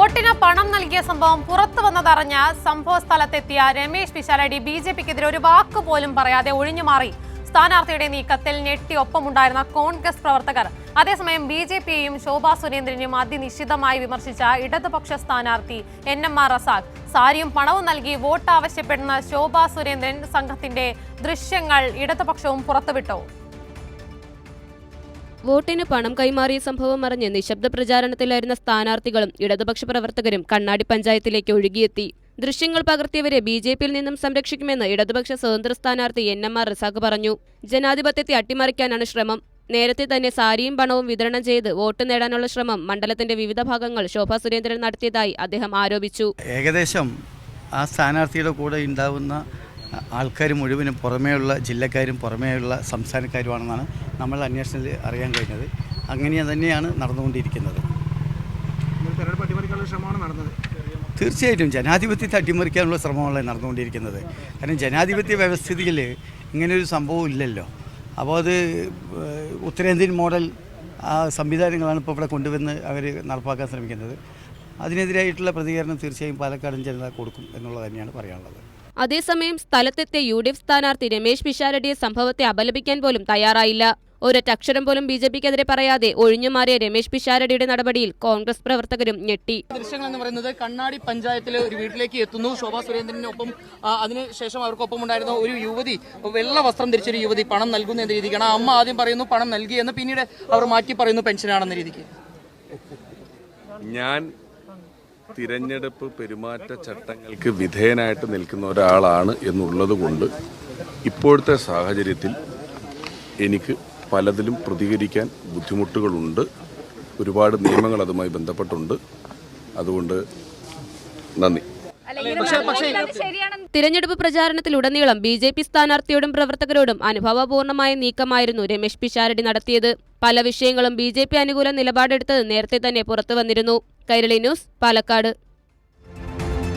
വോട്ടിന് പണം നൽകിയ സംഭവം പുറത്തു വന്നതറിഞ്ഞ സംഭവ സ്ഥലത്തെത്തിയ രമേശ് പിഷാരടി ബിജെപിക്കെതിരെ ഒരു വാക്ക് പോലും പറയാതെ ഒഴിഞ്ഞുമാറി. സ്ഥാനാർത്ഥിയുടെ നീക്കത്തിൽ ഞെട്ടി ഒപ്പമുണ്ടായിരുന്ന കോൺഗ്രസ് പ്രവർത്തകർ. അതേസമയം ബിജെപിയെയും ശോഭാ സുരേന്ദ്രനെയും അതിനിശ്ചിതമായി വിമർശിച്ച ഇടതുപക്ഷ സ്ഥാനാർത്ഥി NMR റസാഖ്. സാരിയും പണവും നൽകി വോട്ട് ആവശ്യപ്പെടുന്ന ശോഭാ സുരേന്ദ്രൻ സംഘത്തിന്റെ ദൃശ്യങ്ങൾ ഇടതുപക്ഷവും പുറത്തുവിട്ടു. വോട്ടിന് പണം കൈമാറിയ സംഭവം അറിഞ്ഞ് നിശബ്ദ പ്രചാരണത്തിലായിരുന്ന സ്ഥാനാർത്ഥികളും ഇടതുപക്ഷ പ്രവർത്തകരും കണ്ണാടി പഞ്ചായത്തിലേക്ക് ഒഴുകിയെത്തി. ദൃശ്യങ്ങൾ പകർത്തിയവരെ ബിജെപിയിൽ നിന്നും സംരക്ഷിക്കുമെന്ന് ഇടതുപക്ഷ സ്വതന്ത്ര സ്ഥാനാർത്ഥി NMR റസാഖ് പറഞ്ഞു. ജനാധിപത്യത്തെ അട്ടിമറിക്കാനാണ് ശ്രമം. നേരത്തെ തന്നെ സാരിയും പണവും വിതരണം ചെയ്ത് വോട്ട് നേടാനുള്ള ശ്രമം മണ്ഡലത്തിന്റെ വിവിധ ഭാഗങ്ങൾ ശോഭാ സുരേന്ദ്രൻ നടത്തിയതായി അദ്ദേഹം ആരോപിച്ചു. ഏകദേശം ആ സ്ഥാനാർത്ഥിയുടെ കൂടെ ഉണ്ടാവുന്ന ആൾക്കാർ മുഴുവനും പുറമേയുള്ള ജില്ലക്കാരും പുറമേയുള്ള സംസ്ഥാനക്കാരുമാണെന്നാണ് നമ്മൾ അന്വേഷണത്തിൽ അറിയാൻ കഴിഞ്ഞത്. അങ്ങനെ തന്നെയാണ് നടന്നുകൊണ്ടിരിക്കുന്നത്. തീർച്ചയായിട്ടും ജനാധിപത്യത്തെ അട്ടിമറിക്കാനുള്ള ശ്രമമാണ് നടന്നുകൊണ്ടിരിക്കുന്നത്. കാരണം ജനാധിപത്യ വ്യവസ്ഥിതിയിൽ ഇങ്ങനെയൊരു സംഭവം ഇല്ലല്ലോ. അപ്പോൾ അത് ഉത്തരേന്ത്യൻ മോഡൽ സംവിധാനങ്ങളാണ് ഇപ്പോൾ ഇവിടെ കൊണ്ടുവന്ന് അവർ നടപ്പാക്കാൻ ശ്രമിക്കുന്നത്. അതിനെതിരായിട്ടുള്ള പ്രതികരണം തീർച്ചയായും പാലക്കാടൻ ജനത കൊടുക്കും എന്നുള്ളത് തന്നെയാണ് പറയാനുള്ളത്. അതേസമയം സ്ഥലത്തെത്തിയ UDF സ്ഥാനാർത്ഥി രമേശ് പിഷാരടിയെ സംഭവത്തെ അപലപിക്കാൻ പോലും തയ്യാറായില്ല. ഒരൊറ്റ അക്ഷരം പോലും ബിജെപിക്കെതിരെ പറയാതെ ഒഴിഞ്ഞുമാറിയ രമേശ് പിഷാരടിയുടെ നടപടിയിൽ കോൺഗ്രസ് പ്രവർത്തകരും ഞെട്ടി. ദൃശ്യങ്ങൾ എന്ന് പറയുന്നത് കണ്ണാടി പഞ്ചായത്തിലെ ഒരു വീട്ടിലേക്ക് എത്തുന്നു. ശോഭാ സുരേന്ദ്രനൊപ്പം അതിനുശേഷം അവർക്കൊപ്പം ഉണ്ടായിരുന്ന ഒരു യുവതി, വെള്ള വസ്ത്രം ധരിച്ചൊരു യുവതി പണം നൽകുന്ന എന്ന രീതിക്കാണ്. അമ്മ ആദ്യം പറയുന്നു പണം നൽകിയെന്ന്, പിന്നീട് അവർ മാറ്റി പറയുന്നു പെൻഷനാണെന്ന രീതിക്ക്. ഞാൻ തിരഞ്ഞെടുപ്പ് പെരുമാറ്റച്ചട്ടങ്ങൾക്ക് വിധേയനായിട്ട് നിൽക്കുന്ന ഒരാളാണ് എന്നുള്ളത് കൊണ്ട് ഇപ്പോഴത്തെ സാഹചര്യത്തിൽ എനിക്ക് പലതിലും പ്രതികരിക്കാൻ ബുദ്ധിമുട്ടുകളുണ്ട്. ഒരുപാട് നിയമങ്ങൾ അതുമായി ബന്ധപ്പെട്ടുണ്ട്. അതുകൊണ്ട് നന്ദി. തിരഞ്ഞെടുപ്പ് പ്രചാരണത്തിലുടനീളം ബിജെപി സ്ഥാനാർത്ഥിയോടും പ്രവർത്തകരോടും അനുഭാവപൂർണമായ നീക്കമായിരുന്നു രമേശ് പിഷാരടി നടത്തിയത്. പല വിഷയങ്ങളും ബിജെപി അനുകൂല നിലപാടെടുത്തത് നേരത്തെ തന്നെ പുറത്തുവന്നിരുന്നു. കൈരളി ന്യൂസ്, പാലക്കാട്.